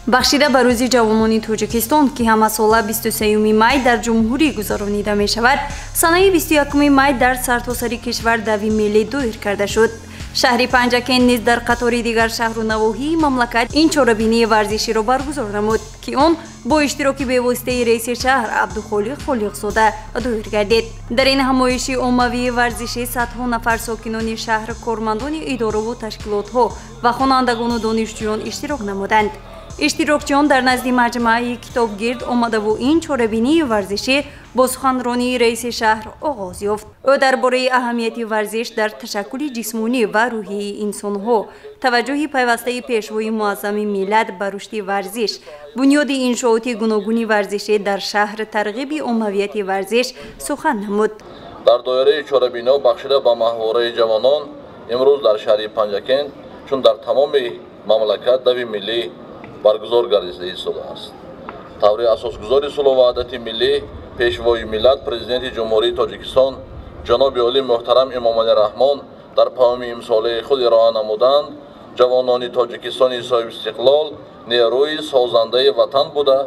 бахшида ба рӯзи ҷавонони Тоҷикистон ки ҳамасола 23 май дар ҷумҳурӣ гузаронида мешавад, санаи 21 май дар сартосари кишвар дави миллӣ доир карда шуд. шаҳри Панҷакен низ дар қатори дигар шаҳру навоҳии мамлакат ин чорабинии варзиширо баргузор намуд, ки он бо иштироки бевоситаи раиси шаҳр Абдухолиқ Холиқзода доир гардид. дар ин ҳамоиши оммавии варзишӣ садҳо нафар сокинони шаҳр, кормандони идораву ташкилотҳо ва хонандагону донишҷӯён иштирок намуданд. иштирокчиён дар назди маҷмаи китобгирд омадаву ин чорабинии варзишӣ бо суханронии раиси шаҳр оғоз ёфт. ӯ дар бораи аҳамияти варзиш дар ташаккули ҷисмонӣ ва рӯҳии инсонҳо, таваҷҷӯҳи пайвастаи пешвои муаззами миллат ба рушди варзиш, бунёди иншооти гуногуни варзишӣ дар шаҳр, тарғиби оммавияти варзиш сухан намуд. дар доираи чорабиниҳо бахшида ба маҳвораи ҷавонон имрӯз дар шаҳри Панҷакен чун дар тамоми мамлакат дави миллӣ баргузор гардида истодааст. таври асосгузори сулҳу ваҳдати миллӣ, пешвои миллат президенти ҷумҳурии Тоҷикистон ҷаноби оли муҳтарам Эмомалӣ Раҳмон дар паёми имсолаи худ ироа намуданд, ҷавонони Тоҷикистони соҳиби истиқлол нерӯи созандаи ватан буда,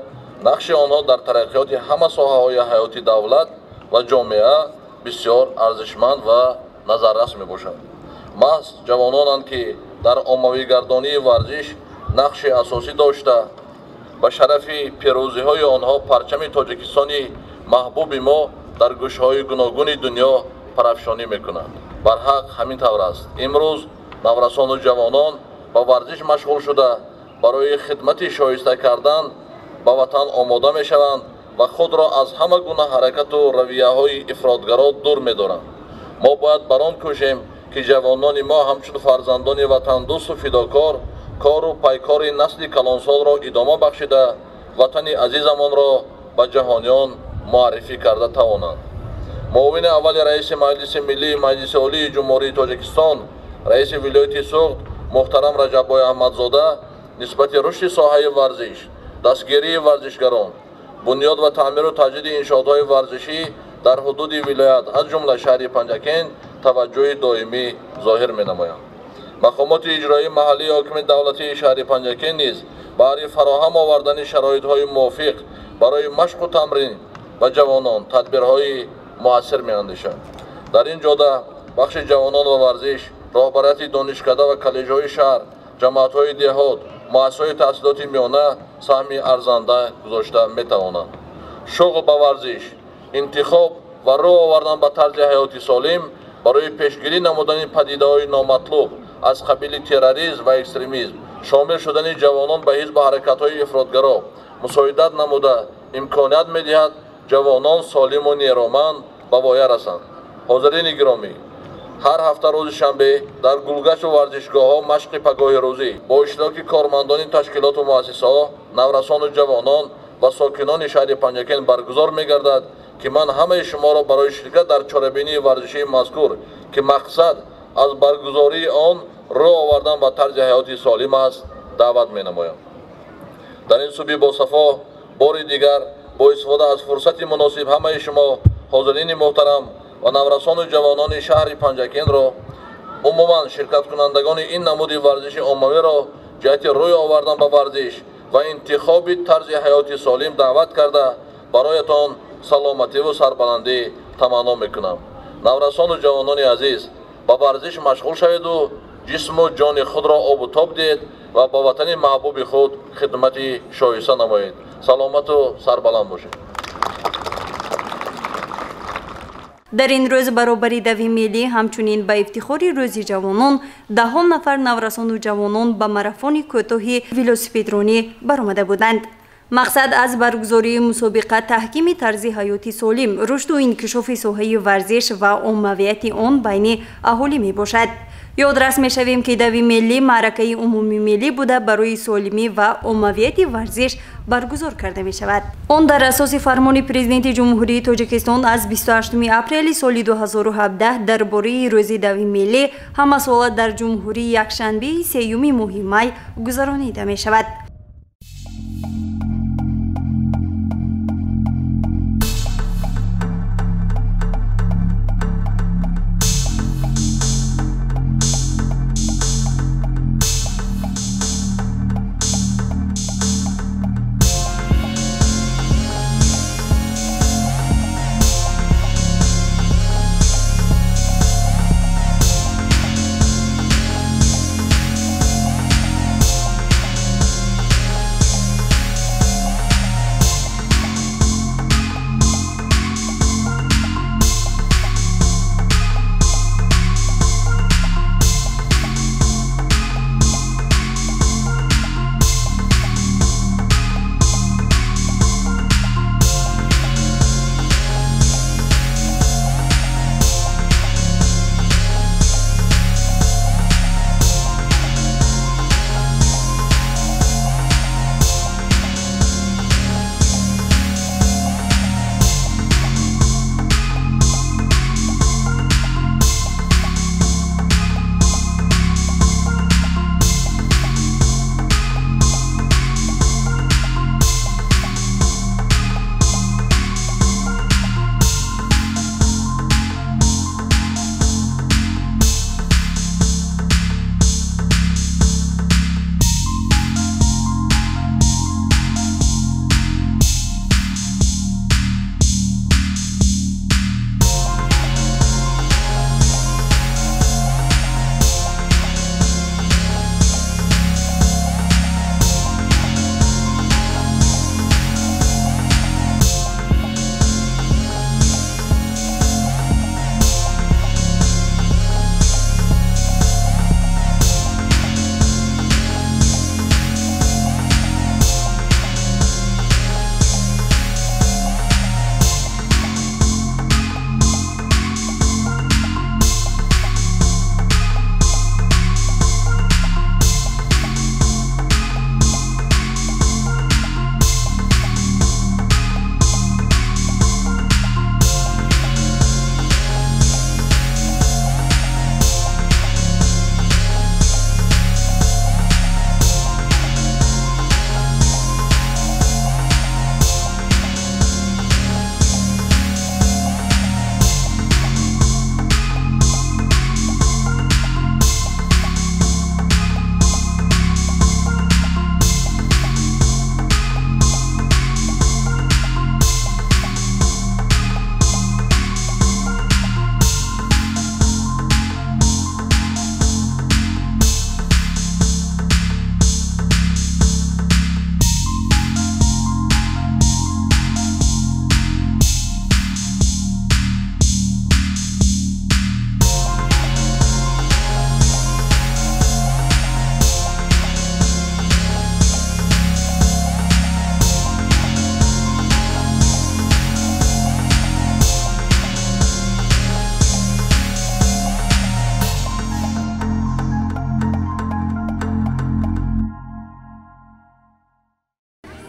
нақши онҳо дар тараққиёти ҳама соҳаҳои ҳаёти давлат ва ҷомеа бисёр арзишманд ва назаррас мебошад. маҳз ҷавононанд ки дар оммавигардонии варзиш нақши асосӣ дошта, ба шарафи пирӯзиҳои онҳо парчами Тоҷикистони маҳбуби мо дар гӯшаҳои гуногуни дунё парафшонӣ мекунанд. барҳақ ҳамин тавр аст. имрӯз наврасону ҷавонон ба варзиш машғул шуда, барои хидмати шоиста кардан ба ватан омода мешаванд ва худро аз ҳама гуна ҳаракату равияҳои ифротгаро дур медоранд. мо бояд бар он кӯшем, ки ҷавонони мо ҳамчун фарзандони ватандӯсту фидокор кору пайкори насли калонсолро идома бахшида, ватани азизамонро ба ҷаҳониён муаррифӣ карда тавонанд. муовини аввали раиси Маҷлиси Миллии Маҷлиси Олии Ҷумҳурии Тоҷикистон, раиси вилояти Суғд муҳтарам Раҷаббой Аҳмадзода нисбати рушди соҳаи варзиш, дастгирии варзишгарон, бунёд ва таъмиру таҷдиди иншоотҳои варзишӣ дар ҳудуди вилоят аз ҷумла шаҳри Панҷакен таваҷҷӯҳи доимӣ зоҳир менамоянд. мақомоти иҷроии маҳаллии ҳокими давлатии шаҳри Панҷакен низ баҳри фароҳам овардани шароитҳои мувофиқ барои машқу тамрин ба ҷавонон тадбирҳои муассир меандешанд. дар ин ҷода бахши ҷавонон ва варзиш, роҳбарияти донишкада ва коллеҷҳои шаҳр, ҷамоатҳои деҳот, муассисаҳои таҳсилоти миёна саҳми арзанда гузошта метавонанд. шуғл ба варзиш, интихоб ва роҳ овардан ба тарзи ҳаёти солим барои пешгирӣ намудани падидаҳои номатлуб аз қабили терроризм ва экстремизм, шомил шудани ҷавонон ба ҳизбу ҳаракатҳои ифротгаро мусоидат намуда имконият медиҳад ҷавонон солиму нерӯманд ба воя расанд. ҳозирини гиромӣ, ҳар ҳафта рӯзи шанбе дар гулгашту варзишгоҳҳо машқи пагоҳи рӯзӣ бо иштироки кормандони ташкилоту муассисаҳо, наврасону ҷавонон ва сокинони шаҳри Панҷакен баргузор мегардад, ки ман ҳамаи шуморо барои ширкат дар чорабинии варзишии мазкур, ки мақсад аз баргузории он роҳ овардан ба тарзи ҳаёти солим аст, даъват менамоям. дар ин субҳи босафо бори дигар бо истифода аз фурсати муносиб ҳамаи шумо ҳозирини муҳтарам ва наврасону ҷавонони шаҳри Панҷакенро, умуман ширкаткунандагони ин намуди варзиши оммавиро ҷиҳати рӯй овардан ба варзиш ва интихоби тарзи ҳаёти солим даъват карда, бароятон саломативу сарбаландӣ таманно мекунам. наврасону ҷавонони азиз, ба варзиш машғул шаведу ҷисму ҷони худро обу тоб диҳед ва ба ватани маҳбуби худ хидмати шоиста намоед. саломату сарбаланд бошед. дар ин рӯз баробари дави миллӣ ҳамчунин ба ифтихори рӯзи ҷавонон даҳҳо нафар наврасону ҷавонон ба марафони кӯтоҳи велосипедронӣ баромада буданд. мақсад аз баргузории мусобиқа таҳкими тарзи ҳаёти солим, рушду инкишофи соҳаи варзиш ва оммавияти он байни аҳолӣ мебошад. ёдрас мешавем, ки дави миллӣ маъракаи умумимиллӣ буда барои солимӣ ва оммавияти варзиш баргузор карда мешавад. он дар асоси фармони президенти ҷумҳурии Тоҷикистон аз 28 апрели соли 2017 дар бораи рӯзи дави миллӣ ҳамасола дар ҷумҳурӣ якшанбеи 3 моҳи май гузаронида мешавад.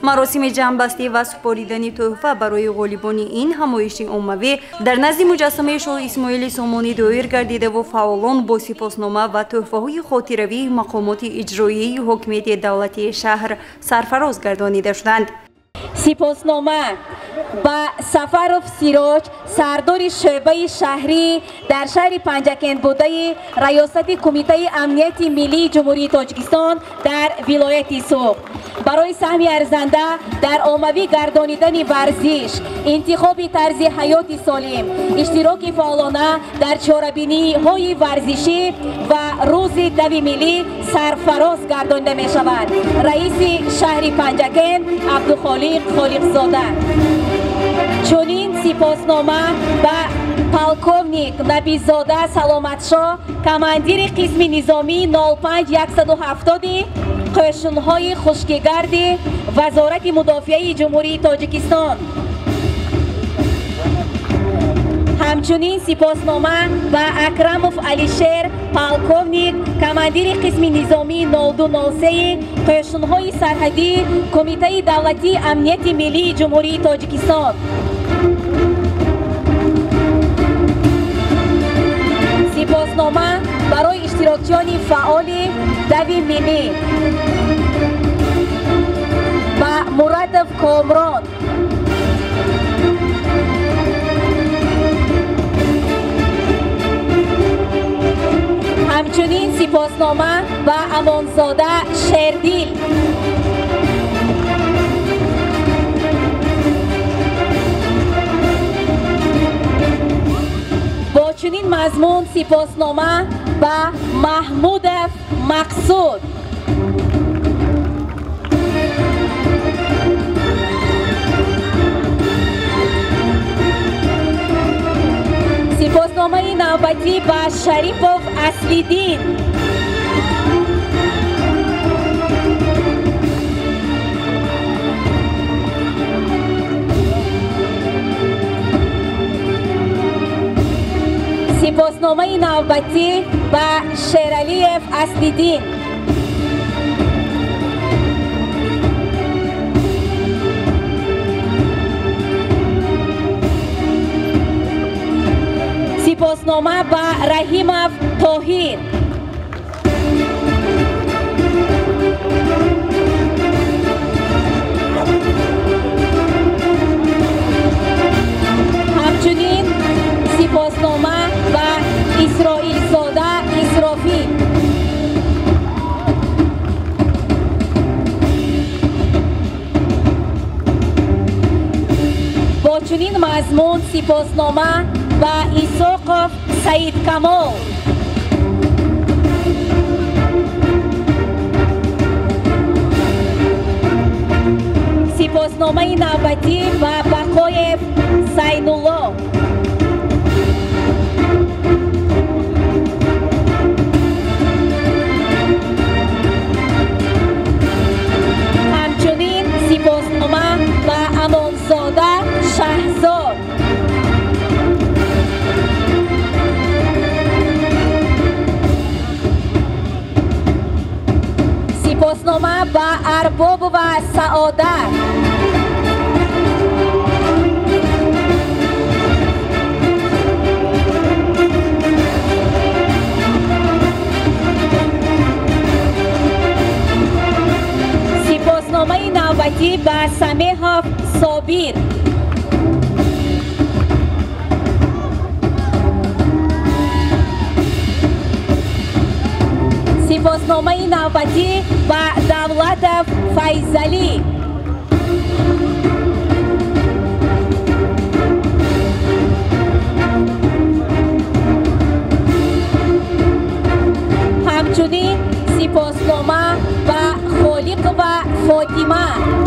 مراسم جمع‌بستی و سپاریدن تحفه برای غالبان این همایش عمومی در نزد مجسمه شاه اسماعیل سامانی دایر گردیده و فعالان با سپاسنامه و تحفه‌های خاطروی مقامات اجرایی حکومت دولتی شهر سرفراز گردانیده شدند. سپاسنامه با سفرов سیراج سردار شعبه شهری در شهر پنجکند بوده ریاست کمیته امنیت ملی جمهوری تاجیکستان در ولایت سوق برای سهم ارزنده در عمومی گردانیدن ورزش، انتخاب طرز حیات سالم، اشتراک فعالانه در چاره‌بینی های ورزشی و روز دوی ملی سرفراز گردانیده می شود. رئیس شهر پنجکند عبدالخالق خالقزاده. چنین سپاسنامه به پالکوونیک نبیزاده سلامتشاه کماندیر قسم نظامی 05170 قشنهای خشکگرد وزارت مدافعه جمهوری تاجیکستان. همچنین سپاسنامه به اکرموف علیشیر پالکوونیک کماندیر قسم نظامی 0203 قشنهای سرحدی کمیته دولتی امنیت ملی جمهوری تاجیکستان. سپاسنامه برای اشتراکیان فعال دوی ملی و مرادف کامران. همچنین سپاسنامه به امانزاده شیردیل. با چنین مضمون سپاسنامه به محمود مقصود. سپاسنامه نوبتی به شریفوف اصلیدین. سپاسنامه نوبتی به شیرالیف اصلیدین. سپاسنامه به رحیموف طاهر. همچنین سپاسنامه به اسرائیل زاده اسرافیل. با چنین مضمون سپاسنامه به ایساقوف سعید کمال. سپاسنامه نوبتی به بقایف زینالله. همچنین سپاسنامه به امانزاده شهزاد. سپاسنامه به ارباب و سعادت. سپاسنامه نوبتی به سمیحوف صابر. سپاسنامه نوبتی به دولت فیضلی. همچنین سپاسنامه به خالق و فاطمه.